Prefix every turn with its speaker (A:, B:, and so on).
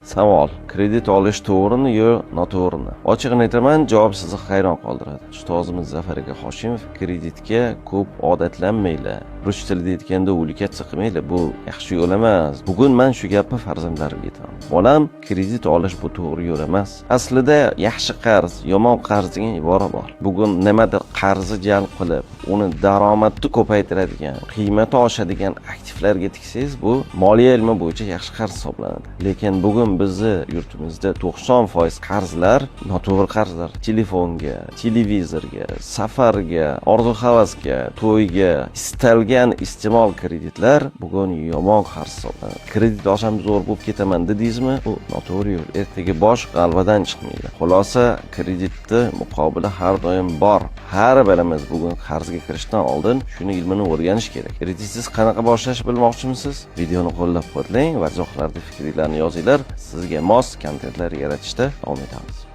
A: Savol: kredit olish to'g'rimi yo noto'g'rimi? Ochig'ini aytaman, javob sizni hayron qoldiradi. Ustozimiz Zafar aka Hoshimov kreditga ko'p odatlanmaylar. Rus tilida aytganda o'likatsa qilmaylar. Bu yaxshi yo'l emas. Bugun men shu gapni farzandlarimga aytaman. Bolam, kredit olish bu to'g'ri yo'l emas. Aslida yaxshi qarz, yomon qarz degan ibora bor. Bugun nimadir qarzni jalb qilib, uni daromadni ko'paytiradigan, qiymati oshadigan aktivlarga tiksangiz, bu moliya ilmi bo'yicha yaxshi qarz hisoblanadi. Lekin bugun bizni yurtimizda 90% qarzlar noto'g'ri qarzlar. Telefonga, televizorga, safarga, orzu-havasga, to'yga istalgan iste'mol kreditlar bugun yomon qarz hisoblanadi. Kredit olsam zo'r bo'lib ketaman dedingizmi? Bu noto'g'ri yo'l. Ertaga bosh g'alvadan chiqmaydi. Xulosa, kreditni muqobili har doim bor. Har birimiz bugun qarzga kirishdan oldin shuni ilmini o'rganish kerak. Kreditsiz qanaqa boshlash bilmoqchimisiz? Videoni qo'llab-quvvatlang va izohlarda fikringizni yozinglar. Sizga mos kontentlar yaratishda davom etamiz.